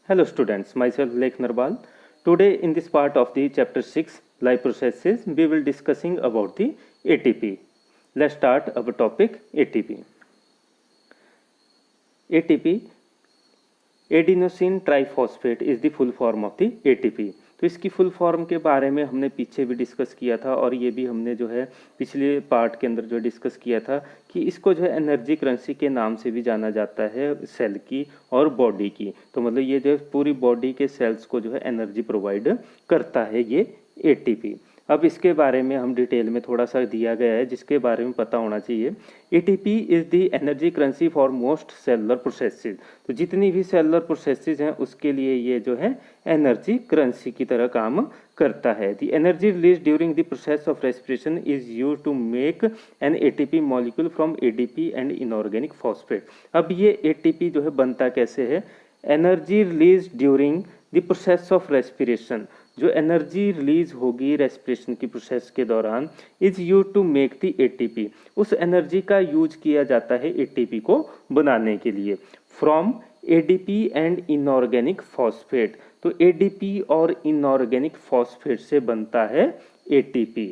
Hello students, myself Lake Narbal. Today in this part of the chapter 6 life processes we will discussing about the ATP. Let's start our topic ATP. ATP adenosine triphosphate is the full form of the ATP. तो इसकी full form के बारे में हमने पीछे भी discuss किया था और ये भी हमने जो है पिछले पार्ट के अंदर जो डिस्कस किया था कि इसको जो है एनर्जी करेंसी के नाम से भी जाना जाता है सेल की और बॉडी की। तो मतलब ये जो है पूरी बॉडी के सेल्स को जो है एनर्जी प्रोवाइड करता है ये एटीपी। अब इसके बारे में हम डिटेल में थोड़ा सा दिया गया है जिसके बारे में पता होना चाहिए। ATP is the energy currency for most cellular processes. तो जितनी भी सेलुलर प्रोसेसेस हैं उसके लिए ये जो है एनर्जी करेंसी की तरह काम करता है। The energy release during the process of respiration is used to make an ATP molecule from ADP and inorganic phosphate. अब ये एटीपी जो है बनता कैसे है? Energy release during the process of respiration, जो एनर्जी रिलीज होगी रेस्पिरेशन की प्रोसेस के दौरान, is use to make the ATP, उस एनर्जी का यूज किया जाता है एटीपी को बनाने के लिए। From ADP and inorganic phosphate, तो एडीपी और इनऑर्गेनिक फॉस्फेट से बनता है एटीपी।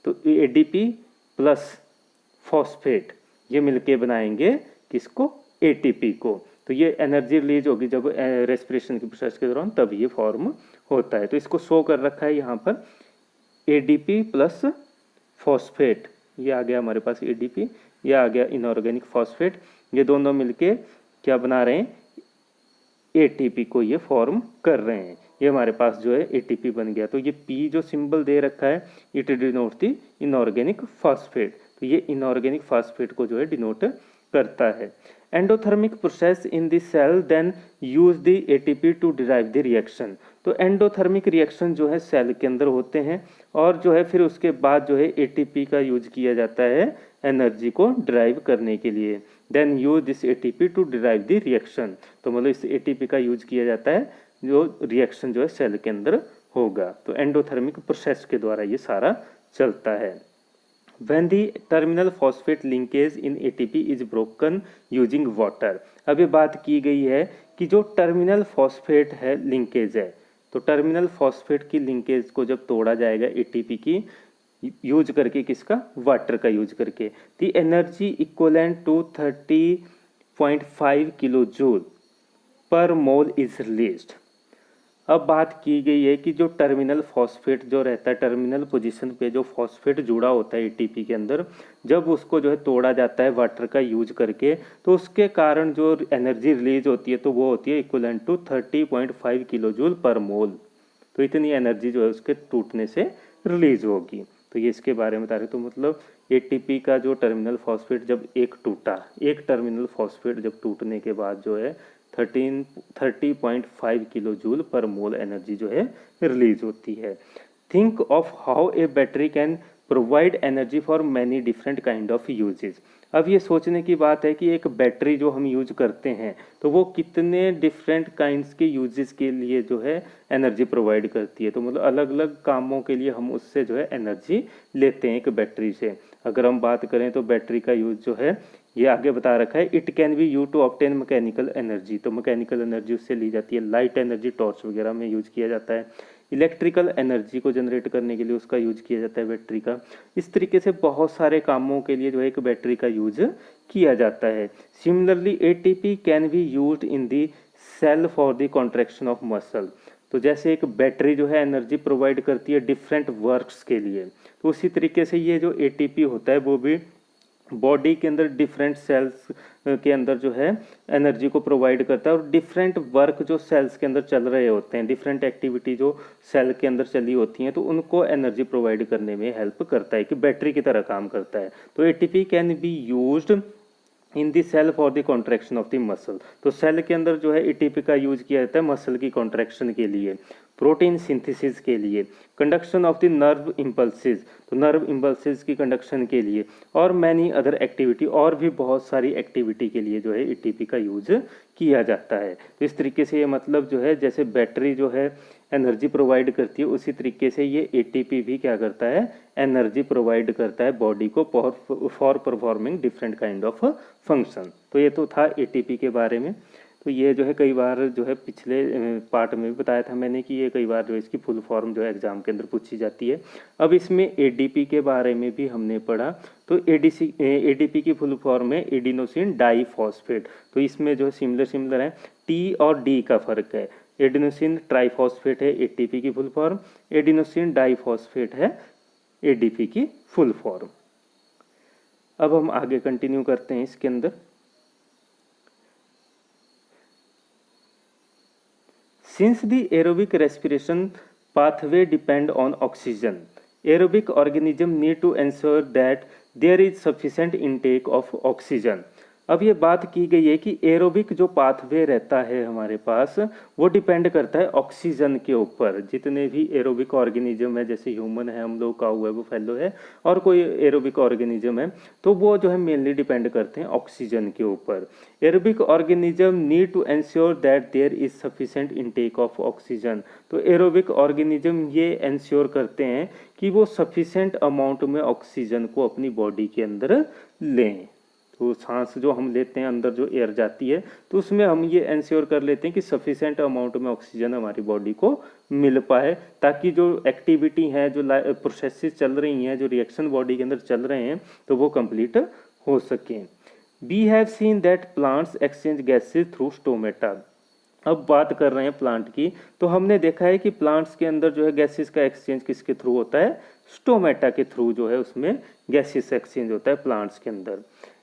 तो एडीपी प्लस फॉस्फेट ये मिलके बनाएंगे किसको? एटीपी को। तो ये एनर्जी रिलीज होगी जब रेस्पिरेशन की प्रोसेस के दौरान, तब ये फॉर्म होता है। तो इसको शो कर रखा है यहाँ पर एडीपी प्लस फॉस्फेट, ये आ गया हमारे पास एडीपी, ये आ गया इनऑर्गेनिक फॉस्फेट, ये दोनों मिलके क्या बना रहे हैं? एटीपी को ये फॉर्म कर रहे हैं। ये हमारे पास जो है एटीपी बन गया। तो ये पी जो सिंबल दे रखा है it denote the inorganic phosphate, तो ये इनऑर्गेनिक फॉस्फेट को जो है डिनोट करता है। Endothermic process in the cell then use the ATP to derive the reaction. तो एंडोथर्मिक रिएक्शन जो है सेल के अंदर होते हैं और जो है फिर उसके बाद जो है एटीपी का यूज किया जाता है एनर्जी को ड्राइव करने के लिए। Then use this ATP to derive the reaction, तो मतलब इस एटीपी का यूज किया जाता है जो रिएक्शन जो है सेल के अंदर होगा। तो एंडोथर्मिक प्रोसेस के द्वारा ये सारा चलता है। When the terminal phosphate linkage in ATP is broken using water, अब ये बात की गई है कि जो टर्मिनल फॉस्फेट है लिंकेज है, तो टर्मिनल फॉस्फेट की लिंकेज को जब तोड़ा जाएगा एटीपी की यूज करके, किसका? वाटर का यूज करके, the energy equivalent to 30.5 kilo joule per mole is released. अब बात की गई है कि जो टर्मिनल फॉस्फेट जो रहता है, टर्मिनल पोजीशन पे जो फॉस्फेट जुड़ा होता है एटीपी के अंदर, जब उसको जो है तोड़ा जाता है वाटर का यूज करके, तो उसके कारण जो एनर्जी रिलीज होती है तो वो होती है equivalent to 30.5 kilo joule per मोल। तो इतनी एनर्जी जो है उसके टूटने से रिलीज होगी। तो ये इसके बारे में बता रहे। तो मतलब एटीपी का जो टर्मिनल फॉस्फेट जब एक टूटा, एक टर्मिनल फॉस्फेट जब टूटने के बाद जो है 30.5 किलो जूल पर मोल एनर्जी जो है रिलीज होती है। Think of how a battery can provide energy for many different kind of usages. अब ये सोचने की बात है कि एक बैटरी जो हम यूज करते हैं तो वो कितने डिफरेंट काइंड्स के यूजेस के लिए जो है एनर्जी प्रोवाइड करती है। तो मतलब अलग अलग कामों के लिए हम उससे जो है एनर्जी लेते हैं एक बैटरी से। अगर हम बात करें तो बैटरी का यूज जो है ये आगे बता रखा है, it can be use to obtain mechanical energy, तो मैकेनिकल एनर्जी उससे ली जाती है। लाइट एनर्जी टॉर्च वगैरह में यूज किया जाता है। इलेक्ट्रिकल एनर्जी को जनरेट करने के लिए उसका यूज किया जाता है बैटरी का। इस तरीके से बहुत सारे कामों के लिए जो है एक बैटरी का यूज किया जाता है। Similarly ATP can be used in the cell for the contraction of muscle. तो जैसे एक बैटरी जो है एनर्जी प्रोवाइड करती है डिफरेंट वर्क्स के लिए, तो उसी तरीके से ये जो एटीपी होता है वो भी बॉडी के अंदर डिफरेंट सेल्स के अंदर जो है एनर्जी को प्रोवाइड करता है। और डिफरेंट वर्क जो सेल्स के अंदर चल रहे होते हैं, डिफरेंट एक्टिविटी जो सेल के अंदर चली होती हैं, तो उनको एनर्जी प्रोवाइड करने में हेल्प करता है, कि बैटरी की तरह काम करता है। तो ATP can be used in the cell for the contraction of the muscle. तो सेल के अंदर जो है एटीपी का यूज किया जाता है मसल की कॉन्ट्रैक्शन के लिए, प्रोटीन सिंथेसिस के लिए, conduction of the nerve impulses, तो नर्व इम्पल्सिस की कंडक्शन के लिए, और मैनी अदर एक्टिविटी, और भी बहुत सारी एक्टिविटी के लिए जो है एटीपी का यूज किया जाता है। तो इस तरीके से ये मतलब जो है जैसे बैटरी जो है एनर्जी प्रोवाइड करती है, उसी तरीके से ये एटीपी भी क्या करता है? एनर्जी प्रोवाइड करता है बॉडी को for performing different kind of function. तो ये तो था एटीपी के बारे में। तो ये जो है कई बार जो है पिछले पार्ट में भी बताया था मैंने कि ये कई बार जो इसकी फुल फॉर्म जो है एग्जाम के अंदर पूछी जाती है। अब इसमें एडीपी के बारे में भी हमने पढ़ा। तो एडीपी की फुल फॉर्म है एडिनोसिन डाईफॉस्फेट। तो इसमें जो है सिमिलर है, टी और डी का फर्क है। एडिनोसिन ट्राइफॉस्फेट है एटीपी की फुल फॉर्म, एडिनोसिन डाईफॉस्फेट है एडीपी की फुल फॉर्म। अब हम आगे कंटिन्यू करते हैं इसके अंदर। Since the aerobic respiration pathway depend on oxygen, aerobic organism need to ensure that there is sufficient intake of oxygen. अब ये बात की गई है कि एरोबिक जो पाथवे रहता है हमारे पास वो डिपेंड करता है ऑक्सीजन के ऊपर। जितने भी एरोबिक ऑर्गेनिज्म है, जैसे ह्यूमन है, हम लोग, काऊ है, वो फैलो है, और कोई एरोबिक ऑर्गेनिज्म है, तो वो जो है मेनली डिपेंड करते हैं ऑक्सीजन के ऊपर। Aerobic organism need to ensure that there is sufficient intake of oxygen. तो एरोबिक ऑर्गेनिज्म ये एंश्योर करते हैं कि वो सफिशिएंट अमाउंट में ऑक्सीजन को अपनी बॉडी के अंदर लें। तो सांस जो हम लेते हैं, अंदर जो एयर जाती है, तो उसमें हम ये एंश्योर कर लेते हैं कि सफिशिएंट अमाउंट में ऑक्सीजन हमारी बॉडी को मिल पाए, ताकि जो एक्टिविटी है, जो प्रोसेसेस चल रही हैं, जो रिएक्शन बॉडी के अंदर चल रहे हैं, तो वो कंप्लीट हो सकें। We have seen that plants exchange gases through stomata. अब बात कर रहे हैं प्लांट की, तो हमने देखा है कि प्लांट्स के अंदर जो है गैसेस का एक्सचेंज किसके थ्रू होता है? स्टोमेटा के थ्रू जो है उसमें गैसेस एक्सचेंज होता है प्लांट्स के अंदर।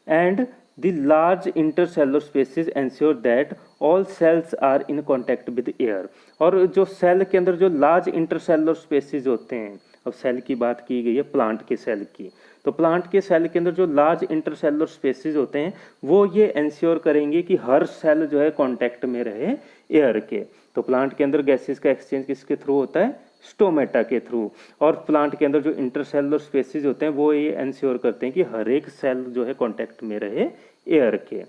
And the large intercellular spaces ensure that all cells are in contact with air. और जो सेल के अंदर जो लार्ज इंटरसेलुलर स्पेसेस होते हैं, अब सेल की बात की गई है प्लांट के सेल की, तो प्लांट के सेल के अंदर जो लार्ज इंटरसेलुलर स्पेसेस होते हैं वो ये एंश्योर करेंगे कि हर सेल जो है कांटेक्ट में रहे एयर के। तो प्लांट के अंदर गैसेस का एक्सचेंज किसके थ्रू होता है? स्टोमेटा के थ्रू। और प्लांट के अंदर जो इंटरसेलुलर स्पेसेस होते हैं वो ये एंश्योर करते हैं कि हर एक सेल जो है कांटेक्ट में रहे एयर के।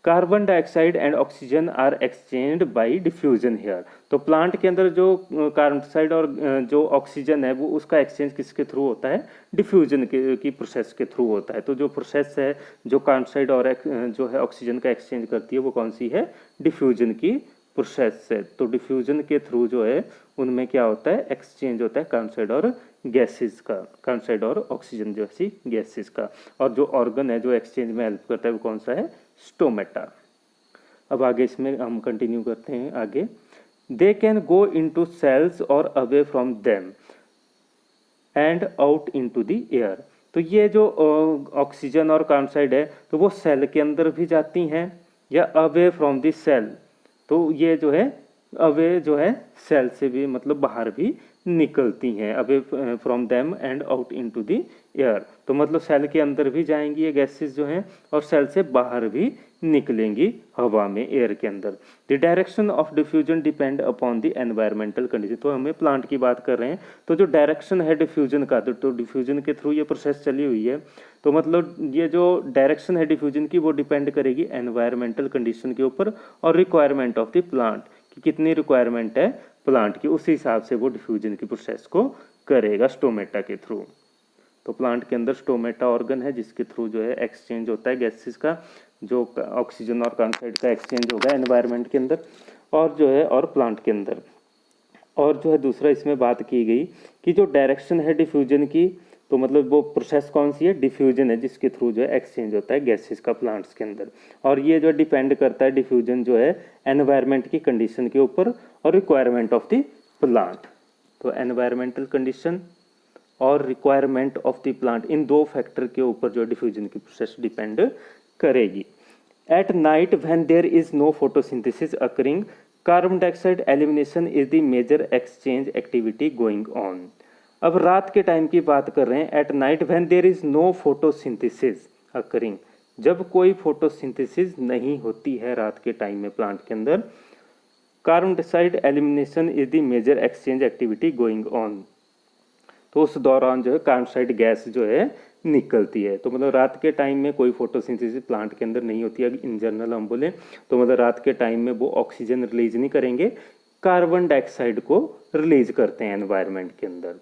Carbon dioxide and oxygen are exchanged by diffusion here. तो प्लांट के अंदर जो कार्बन डाइऑक्साइड और जो ऑक्सीजन है वो उसका एक्सचेंज किसके थ्रू होता है? डिफ्यूजन की प्रोसेस के थ्रू होता है। तो जो प्रोसेस है जो कार्बन डाइऑक्साइड और जो है ऑक्सीजन का एक्सचेंज करती है वो कौन सी है? डिफ्यूजन की प्रोसेस है। तो डिफ्यूजन के थ्रू जो है उनमें क्या होता है? एक्सचेंज होता है कार्बन डाइऑक्साइड और गैसेस का, कार्बन डाइऑक्साइड और ऑक्सीजन जैसी गैसेस का। और जो ऑर्गन है जो एक्सचेंज में हेल्प करता है वो कौन सा है? स्टोमेटा। अब आगे इसमें हम कंटिन्यू करते हैं आगे। They can go into cells और away from them and out into the air. तो ये जो ऑक्सीजन और कार्बन डाइऑक्साइड है तो वो सेल के अंदर भी जाती हैं या अवे फ्रॉम द सेल। तो ये जो है अवे जो है सेल से भी मतलब बाहर भी निकलती हैं, away from them and out into the air. तो मतलब सेल के अंदर भी जाएंगी ये गैसेस जो हैं और सेल से बाहर भी निकलेंगी हवा में, एयर के अंदर। The direction of diffusion depend upon the environmental condition. तो हमें प्लांट की बात कर रहे हैं, तो जो डायरेक्शन है डिफ्यूजन का, तो डिफ्यूजन के थ्रू ये प्रोसेस चली हुई है। तो मतलब ये जो डायरेक्शन है डिफ्यूजन की वो डिपेंड करेगी एनवायरमेंटल कंडीशन के ऊपर और रिक्वायरमेंट ऑफ द प्लांट, कि कितनी रिक्वायरमेंट है प्लांट की, उसी हिसाब से वो डिफ्यूजन की प्रोसेस को करेगा स्टोमेटा के थ्रू। तो प्लांट के अंदर स्टोमेटा ऑर्गन है जिसके थ्रू जो है एक्सचेंज होता है गैसेस का, जो ऑक्सीजन और कार्बन डाइऑक्साइड का एक्सचेंज होगा एनवायरनमेंट के अंदर और जो है और प्लांट के अंदर। और जो है दूसरा इसमें बात की गई कि जो डायरेक्शन है डिफ्यूजन की, तो मतलब वो प्रोसेस कौन सी है? डिफ्यूजन है, जिसके थ्रू जो है एक्सचेंज होता है गैसेस का प्लांट्स के अंदर। और ये जो डिपेंड करता है डिफ्यूजन जो है एनवायरनमेंट की कंडीशन के ऊपर और रिक्वायरमेंट ऑफ द प्लांट। तो एनवायरमेंटल कंडीशन और रिक्वायरमेंट ऑफ द प्लांट, इन दो फैक्टर के ऊपर जो डिफ्यूजन की प्रोसेस डिपेंड करेगी। At night when there is no photosynthesis occurring, carbon dioxide elimination is the major exchange activity going on. अब रात के टाइम की बात कर रहे हैं। At night when there is no photosynthesis occurring, जब कोई फोटोसिंथेसिस नहीं होती है रात के टाइम में प्लांट के अंदर, carbon dioxide elimination is the major exchange activity going on. तो उस दौरान जो है कार्बन डाइऑक्साइड गैस जो है निकलती है। तो मतलब रात के टाइम में कोई फोटोसिंथेसिस प्लांट के अंदर नहीं होती है। इन जनरल हम बोले तो मतलब रात के टाइम में वो ऑक्सीजन रिलीज नहीं करेंगे, कार्बन डाइऑक्साइड को रिलीज करते हैं एनवायरनमेंट के अंदर।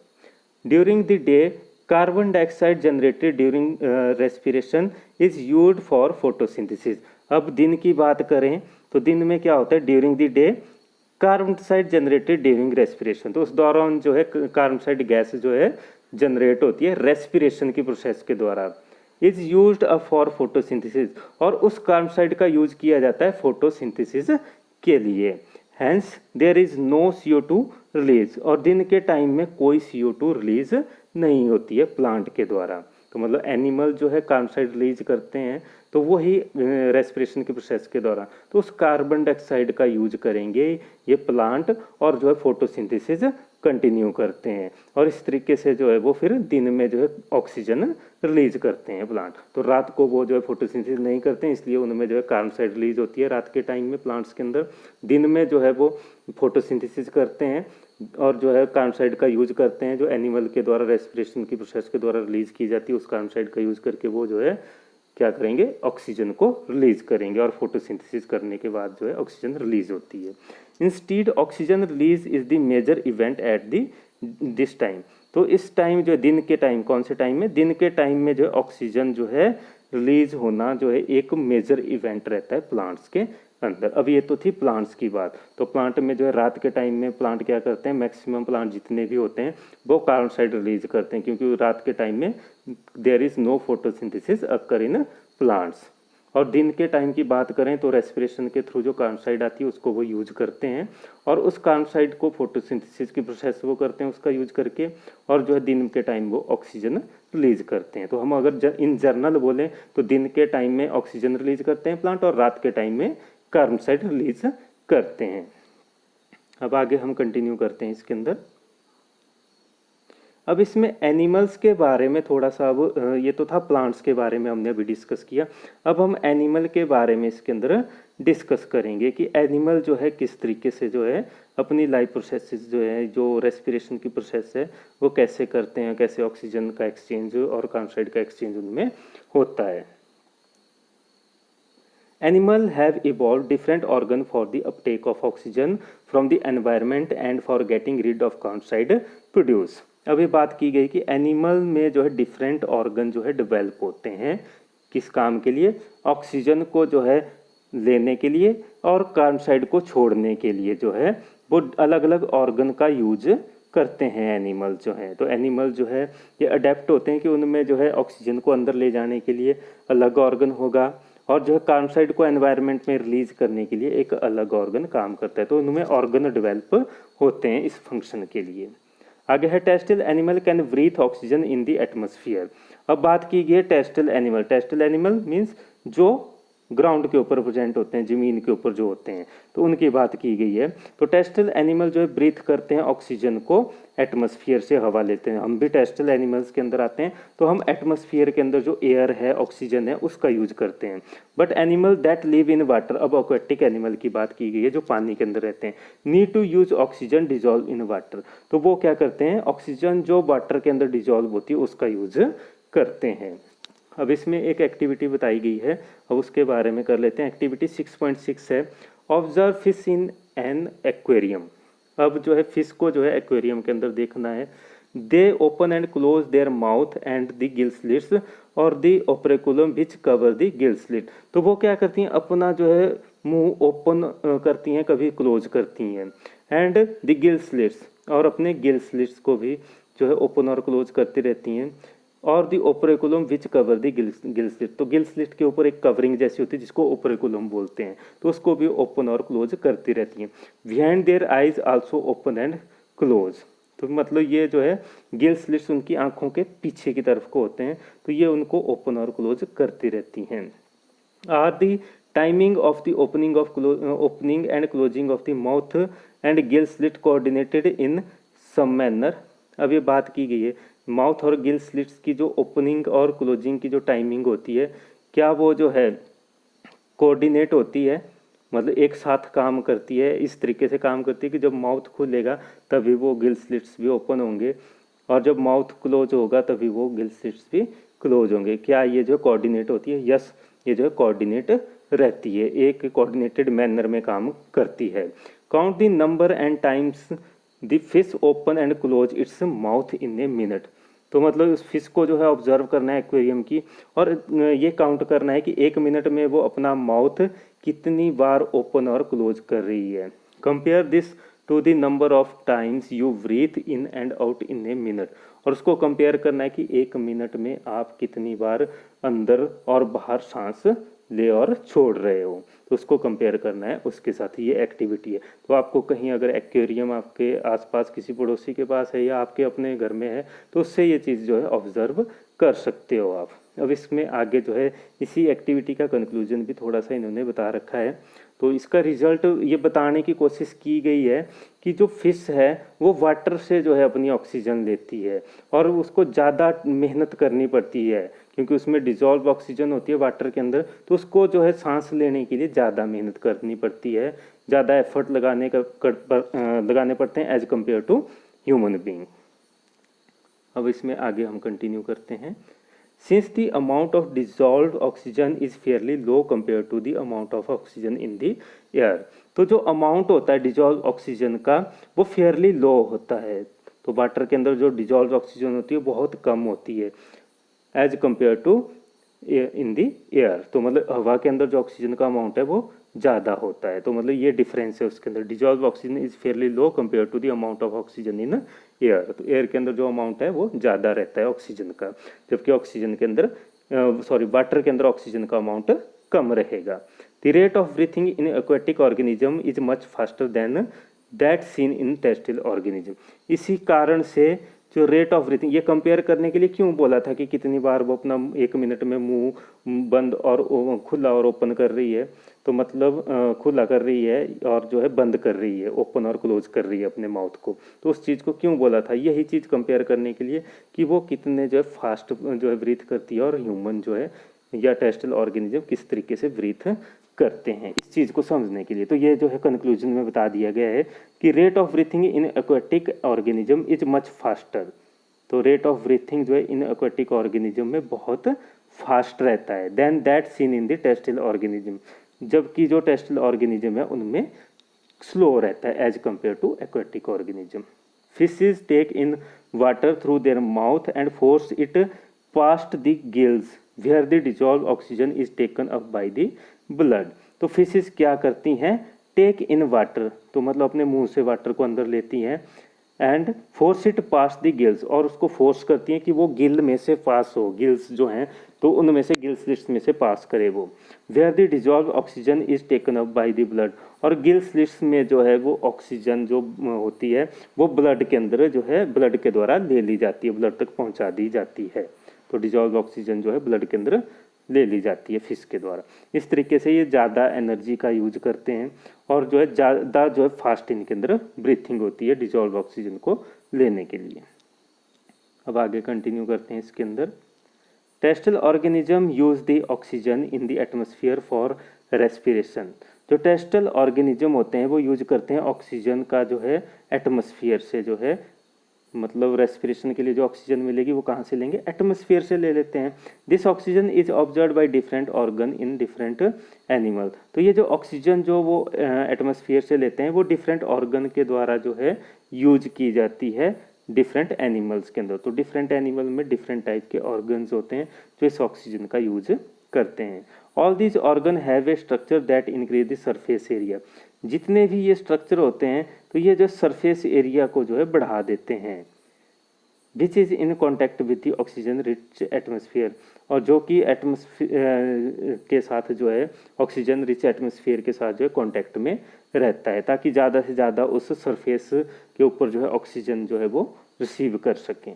During the day carbon dioxide generated during respiration is used for photosynthesis. अब दिन की बात करें तो दिन में क्या होता है, during the day carbon dioxide generated during respiration, तो उस दौरान जो है कार्बन डाइऑक्साइड गैस जो है जनरेट होती है रेस्पिरेशन की प्रोसेस के द्वारा। इज यूज्ड फॉर फोटोसिंथेसिस, और उस कार्बन डाइऑक्साइड का यूज किया जाता है फोटोसिंथेसिस के लिए। Hence there is no CO2 release, और दिन के टाइम में कोई CO2 रिलीज नहीं होती है प्लांट के द्वारा। तो मतलब एनिमल जो है कार्बन डाइऑक्साइड रिलीज करते हैं तो वही रेस्पिरेशन के प्रोसेस के दौरान, तो उस कार्बन डाइऑक्साइड का यूज करेंगे ये प्लांट, और जो है फोटोसिंथेसिस कंटिन्यू करते हैं, और इस तरीके से जो है वो फिर दिन में जो है ऑक्सीजन रिलीज करते हैं प्लांट। तो रात को वो जो है फोटोसिंथेसिस नहीं करते हैं, इसलिए उनमें जो है कार्बन डाइऑक्साइड रिलीज होती है रात के टाइम में प्लांट्स के अंदर। दिन में जो है वो फोटोसिंथेसिस करते हैं और जो है कार्बन डाइऑक्साइड का यूज करते हैं, जो एनिमल के द्वारा रेस्पिरेशन की प्रोसेस के द्वारा रिलीज की जाती है उस कार्बन डाइऑक्साइड का यूज करके वो जो है क्या करेंगे, ऑक्सीजन को रिलीज करेंगे, और फोटोसिंथेसिस करने के बाद जो है ऑक्सीजन रिलीज होती है। Instead oxygen release is the major event at this time, तो इस टाइम जो है दिन के टाइम, कौन से टाइम में, दिन के टाइम में जो है ऑक्सीजन जो है रिलीज होना जो है एक मेजर इवेंट रहता है प्लांट्स के अंदर। अब ये तो थी प्लांट्स की बात। तो प्लांट में जो है रात के टाइम में प्लांट क्या करते हैं, मैक्सिमम प्लांट जितने भी होते हैं वो कार्बन डाइऑक्साइड रिलीज करते हैं, क्योंकि रात के टाइम में there is no photosynthesis occur in plants. और दिन के टाइम की बात करें तो रेस्पिरेशन के थ्रू जो कार्बन डाइऑक्साइड आती है उसको वो यूज करते हैं, और उस कार्बन डाइऑक्साइड को फोटोसिंथेसिस की प्रोसेस वो करते हैं उसका यूज करके, और जो है दिन के टाइम वो ऑक्सीजन रिलीज करते हैं। तो हम अगर इन जर्नल बोलें तो दिन के टाइम में ऑक्सीजन रिलीज करते हैं प्लांट, और रात के टाइम में कार्बन डाइऑक्साइड रिलीज करते हैं। अब आगे हम कंटिन्यू करते हैं इसके अंदर। अब इसमें एनिमल्स के बारे में थोड़ा सा, अब ये तो था प्लांट्स के बारे में हमने अभी डिस्कस किया, अब हम एनिमल के बारे में इसके अंदर डिस्कस करेंगे कि एनिमल जो है किस तरीके से जो है अपनी लाइफ प्रोसेसेस जो है, जो रेस्पिरेशन की प्रोसेस है वो कैसे करते हैं, कैसे ऑक्सीजन का एक्सचेंज और कार्बन डाइऑक्साइड का एक्सचेंज उनमें होता है। Animal have evolved different organ for the uptake of oxygen from the environment and for getting rid of carbon dioxide produce। अभी बात की गई कि एनिमल में जो है डिफरेंट ऑर्गन जो है डेवलप होते हैं, किस काम के लिए, ऑक्सीजन को जो है लेने के लिए और कार्बन डाइऑक्साइड को छोड़ने के लिए जो है वो अलग अलग ऑर्गन का यूज करते हैं एनिमल जो है। तो एनिमल जो है ये अडेप्ट होते हैं कि उनमें जो है ऑक्सीजन को अंदर ले जाने के लिए अलग ऑर्गन होगा, और जो है कार्बन डाइऑक्साइड को एनवायरनमेंट में रिलीज करने के लिए एक अलग ऑर्गन काम करता है। तो उनमें ऑर्गन डेवलप होते हैं इस फंक्शन के लिए। आगे है terrestrial animal can breathe oxygen in the atmosphere. अब बात की गई है terrestrial animal. Terrestrial animal means जो ग्राउंड के ऊपर प्रेजेंट होते हैं, जमीन के ऊपर जो होते हैं, तो उनकी बात की गई है। तो टेरेस्ट्रियल एनिमल जो है ब्रीथ करते हैं ऑक्सीजन को, एटमॉस्फेयर से हवा लेते हैं। हम भी टेरेस्ट्रियल एनिमल्स के अंदर आते हैं, तो हम एटमॉस्फेयर के अंदर जो एयर है, ऑक्सीजन है, उसका यूज करते हैं। But animal that live in water, अब एक्वेटिक एनिमल की बात की गई है जो पानी के अंदर रहते हैं, need to use oxygen dissolve in water. तो वो क्या करते हैं, ऑक्सीजन जो वाटर के अंदर डिजॉल्व होती है उसका यूज करते हैं। अब इसमें एक एक्टिविटी बताई गई है, अब उसके बारे में कर लेते हैं। एक्टिविटी 6.6 है, observe fish in an aquarium. अब जो है फिश को जो है एक्वेरियम के अंदर देखना है। They open and close their mouth and the gill slits और the operculum which cover the gill slit. तो वो क्या करती हैं, अपना जो है मुंह ओपन करती हैं, कभी क्लोज करती हैं, एंड द गिल स्लिट्स, और अपने गिल स्लिट्स को भी जो है ओपन और क्लोज करती रहती हैं, और दी ओपरेकुलम which cover the Gill slit. तो गिल स्लिट के ऊपर एक कवरिंग जैसी होती है जिसको ओपरेकुलम बोलते हैं, तो उसको भी ओपन और क्लोज करती रहती हैं। Behind their eyes also open and close. तो मतलब ये जो है गिल स्लिट्स उनकी आंखों के पीछे की तरफ को होते हैं, तो ये उनको ओपन और क्लोज करती रहती हैं। Are the timing of the opening and closing of the mouth and gill slit coordinated in some manner. अब ये बात की गई है माउथ और गिल स्लिट्स की जो ओपनिंग और क्लोजिंग की जो टाइमिंग होती है, क्या वो जो है कोऑर्डिनेट होती है, मतलब एक साथ काम करती है, इस तरीके से काम करती है कि जब माउथ खुलेगा तभी वो गिल स्लिट्स भी ओपन होंगे, और जब माउथ क्लोज होगा तभी वो गिल स्लिट्स भी क्लोज होंगे। क्या ये जो कोऑर्डिनेट होती है? यस, ये जो है कोऑर्डिनेट रहती है, एक कोऑर्डिनेटेड मैनर में काम करती है। Count the number and times the fish open and close its mouth in a minute. तो मतलब उस फिश को जो है ऑब्जर्व करना है एक्वेरियम की, और ये काउंट करना है कि 1 मिनट में वो अपना माउथ कितनी बार ओपन और क्लोज कर रही है। Compare this to the number of times you breathe in and out in a minute, और उसको कंपेयर करना है कि 1 मिनट में आप कितनी बार अंदर और बाहर सांस ले और छोड़ रहे हो, तो उसको कंपेयर करना है उसके साथ। ये एक्टिविटी है। तो आपको कहीं अगर एक्वेरियम आपके आसपास किसी पड़ोसी के पास है या आपके अपने घर में है, तो उससे ये चीज़ जो है ऑब्जर्व कर सकते हो आप। अब इसमें आगे जो है इसी एक्टिविटी का कंक्लूजन भी थोड़ा सा इन्होंने बता रखा है। तो इसका रिजल्ट ये बताने की कोशिश की गई है कि जो फिश है वो वाटर से जो है अपनी ऑक्सीजन लेती है, और उसको ज़्यादा मेहनत करनी पड़ती है क्योंकि उसमें डिजॉल्व ऑक्सीजन होती है वाटर के अंदर, तो उसको जो है सांस लेने के लिए ज़्यादा मेहनत करनी पड़ती है, ज़्यादा एफर्ट लगाने पड़ते हैं as compare to human being. अब इसमें आगे हम कंटिन्यू करते हैं। Since the amount of dissolved oxygen is fairly low compared to the amount of oxygen in the air, तो जो अमाउंट होता है डिजॉल्व ऑक्सीजन का वो फेयरली लो होता है। तो वाटर के अंदर जो डिजॉल्व ऑक्सीजन होती है बहुत कम होती है as compare to in the air. तो मतलब हवा के अंदर जो ऑक्सीजन का अमाउंट है वो ज़्यादा होता है। तो मतलब ये डिफरेंस है उसके अंदर, dissolve oxygen is fairly low compare to the amount of oxygen in air. तो एयर के अंदर जो अमाउंट है वो ज़्यादा रहता है ऑक्सीजन का, जबकि ऑक्सीजन के अंदर वाटर के अंदर ऑक्सीजन का अमाउंट कम रहेगा। The rate of breathing in aquatic organism is much faster than that seen in terrestrial organism. इसी कारण से जो रेट ऑफ ब्रीथिंग, ये कंपेयर करने के लिए क्यों बोला था कि कितनी बार वो अपना 1 मिनट में मुंह बंद और खुला और ओपन कर रही है, तो मतलब खुला कर रही है और जो है बंद कर रही है, ओपन और क्लोज कर रही है अपने माउथ को। तो उस चीज़ को क्यों बोला था, यही चीज़ कंपेयर करने के लिए कि वो कितने जो है फास्ट जो है ब्रीथ करती है और ह्यूमन जो है या टेरेस्ट्रियल ऑर्गेनिज्म किस तरीके से ब्रीथ करते हैं, इस चीज़ को समझने के लिए। तो ये जो है कंक्लूजन में बता दिया गया है कि rate of breathing in aquatic organism is much faster. तो रेट ऑफ ब्रीथिंग जो है इन एक्वेटिक ऑर्गेनिज्म में बहुत फास्ट रहता है then that seen in the terrestrial organism, जबकि जो टेरेस्ट्रियल ऑर्गेनिज्म है उनमें स्लो रहता है as compare to aquatic organism. Fishes take in water through their mouth and force it past the gills where the dissolve oxygen is taken up by the blood. तो fishes क्या करती हैं, take in water, तो मतलब अपने मुंह से water को अंदर लेती हैं, and force it pass the gills, और उसको फोर्स करती हैं कि वो गिल में से पास हो, गिल्स जो हैं तो उनमें से गिल्स लिस्ट में से पास करे वो। Where the dissolve oxygen is taken up by the blood, और गिल्स लिस्ट में जो है वो ऑक्सीजन जो होती है वो ब्लड के अंदर जो है ब्लड के द्वारा ले ली जाती है, ब्लड तक पहुंचा दी जाती है। तो डिजॉल्व ऑक्सीजन जो है ब्लड के अंदर ले ली जाती है फिश के द्वारा। इस तरीके से ये ज़्यादा एनर्जी का यूज करते हैं और जो है ज़्यादा जो है फास्ट इनके अंदर ब्रीथिंग होती है डिजॉल्व ऑक्सीजन को लेने के लिए। अब आगे कंटिन्यू करते हैं इसके अंदर। Terrestrial organism use the oxygen in the atmosphere for respiration. जो टेरेस्ट्रियल ऑर्गेनिज्म होते हैं वो यूज करते हैं ऑक्सीजन का जो है एटमॉस्फेयर से, जो है मतलब रेस्पिरेशन के लिए जो ऑक्सीजन मिलेगी वो कहाँ से लेंगे, एटमॉस्फेयर से ले लेते हैं। This oxygen is observe by different organ in different animal. तो ये जो ऑक्सीजन जो वो एटमॉस्फेयर से लेते हैं वो डिफरेंट ऑर्गन के द्वारा जो है यूज की जाती है डिफरेंट एनिमल्स के अंदर। तो डिफरेंट एनिमल में डिफरेंट टाइप के ऑर्गन्स होते हैं जो इस ऑक्सीजन का यूज करते हैं। All these organ have a structure that increase the surface area. जितने भी ये स्ट्रक्चर होते हैं तो ये जो सरफेस एरिया को जो है बढ़ा देते हैं, which is in contact with the oxygen rich atmosphere, और जो कि एटमॉस्फेयर के साथ जो है ऑक्सीजन रिच एटमॉस्फेयर के साथ जो है कॉन्टैक्ट में रहता है, ताकि ज़्यादा से ज़्यादा उस सरफेस के ऊपर जो है ऑक्सीजन जो है वो रिसीव कर सकें।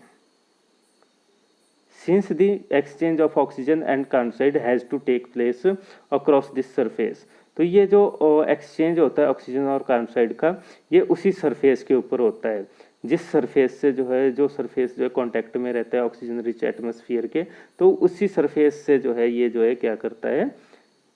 Since the exchange of oxygen and carbon dioxide has to take place across this surface, तो ये जो एक्सचेंज होता है ऑक्सीजन और कार्बन डाइऑक्साइड का ये उसी सरफेस के ऊपर होता है, जिस सरफेस से जो सरफेस जो है कांटेक्ट में रहता है ऑक्सीजन रिच एटमॉस्फेयर के, तो उसी सरफेस से जो है ये जो है क्या करता है,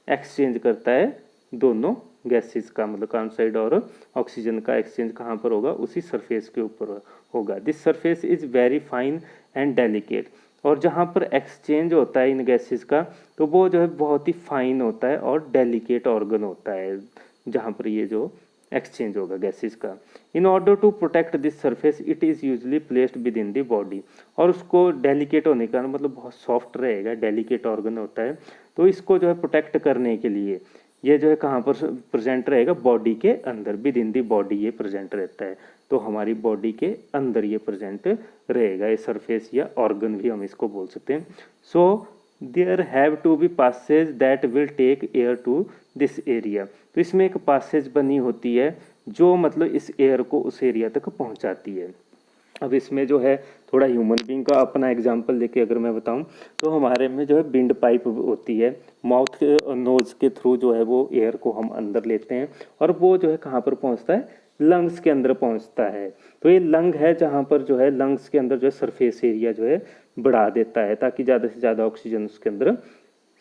एक्सचेंज करता है दोनों गैसेस का, मतलब कार्बन डाइऑक्साइड और ऑक्सीजन का एक्सचेंज कहाँ पर होगा, उसी सरफेस के ऊपर होगा। This surface is very fine and delicate, और जहाँ पर एक्सचेंज होता है इन गैसेस का तो वो जो है बहुत ही फाइन होता है और डेलिकेट ऑर्गन होता है, जहाँ पर ये जो एक्सचेंज होगा गैसेस का। In order to protect this surface it is usually placed within the body, और उसको डेलिकेट होने का मतलब बहुत सॉफ्ट रहेगा, डेलिकेट ऑर्गन होता है, तो इसको जो है प्रोटेक्ट करने के लिए ये जो है कहाँ पर प्रेजेंट रहेगा, बॉडी के अंदर, विद इन दी बॉडी ये प्रेजेंट रहता है। तो हमारी बॉडी के अंदर ये प्रेजेंट रहेगा, ये सरफेस या ऑर्गन भी हम इसको बोल सकते हैं। So there have to be passages that will take air to this area, तो इसमें एक पासेज बनी होती है जो मतलब इस एयर को उस एरिया तक पहुंचाती है। अब इसमें जो है थोड़ा ह्यूमन बींग का अपना एग्जांपल लेके अगर मैं बताऊं तो हमारे में जो है विंड पाइप होती है, माउथ नोज के थ्रू जो है वो एयर को हम अंदर लेते हैं और वो जो है कहाँ पर पहुंचता है, लंग्स के अंदर पहुंचता है। तो ये लंग है जहाँ पर जो है लंग्स के अंदर जो है सरफेस एरिया जो है बढ़ा देता है ताकि ज़्यादा से ज़्यादा ऑक्सीजन उसके अंदर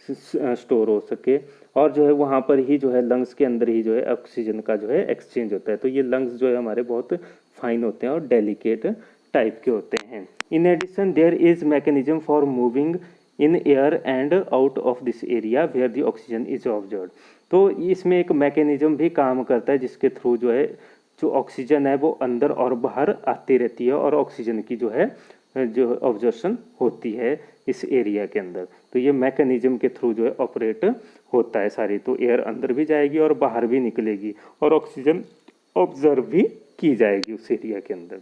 स्टोर हो सके, और जो है वहाँ पर ही जो है लंग्स के अंदर ही जो है ऑक्सीजन का जो है एक्सचेंज होता है। तो ये लंग्स जो है हमारे बहुत फाइन होते हैं और डेलिकेट टाइप के होते हैं। In addition there is mechanism for moving in air and out of this area where the oxygen is observed, तो इसमें एक मैकेनिज्म भी काम करता है जिसके थ्रू जो है जो ऑक्सीजन है वो अंदर और बाहर आती रहती है और ऑक्सीजन की जो है जो ऑब्जर्वेशन होती है इस एरिया के अंदर। तो ये मैकेनिज्म के थ्रू जो है ऑपरेट होता है सारी, तो एयर अंदर भी जाएगी और बाहर भी निकलेगी और ऑक्सीजन ऑब्जर्व भी की जाएगी उस एरिया के अंदर।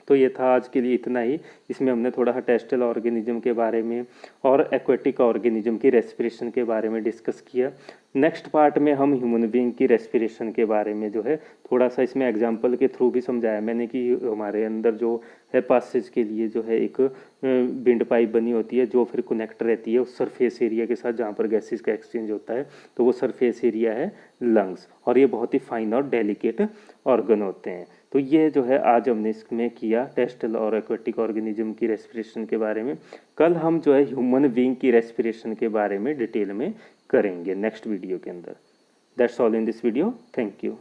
तो ये था आज के लिए इतना ही। इसमें हमने थोड़ा टेरेस्ट्रियल ऑर्गेनिज्म के बारे में और एक्वेटिक ऑर्गेनिज्म की रेस्पिरेशन के बारे में डिस्कस किया। नेक्स्ट पार्ट में हम ह्यूमन बीइंग की रेस्पिरेशन के बारे में जो है थोड़ा सा इसमें एग्जांपल के थ्रू भी समझाया मैंने कि हमारे अंदर जो है पासेज के लिए जो है एक विंड पाइप बनी होती है जो फिर कनेक्ट रहती है उस सरफेस एरिया के साथ जहाँ पर गैसेस का एक्सचेंज होता है, तो वो सरफेस एरिया है लंग्स, और ये बहुत ही फाइन और डेलिकेट ऑर्गन होते हैं। तो ये जो है आज हमने इसमें किया टेरेस्ट्रियल और एक्वेटिक ऑर्गेनिज्म की रेस्पिरेशन के बारे में। कल हम जो है ह्यूमन बीइंग की रेस्पिरेशन के बारे में डिटेल में करेंगे नेक्स्ट वीडियो के अंदर। That's all in this video, thank you.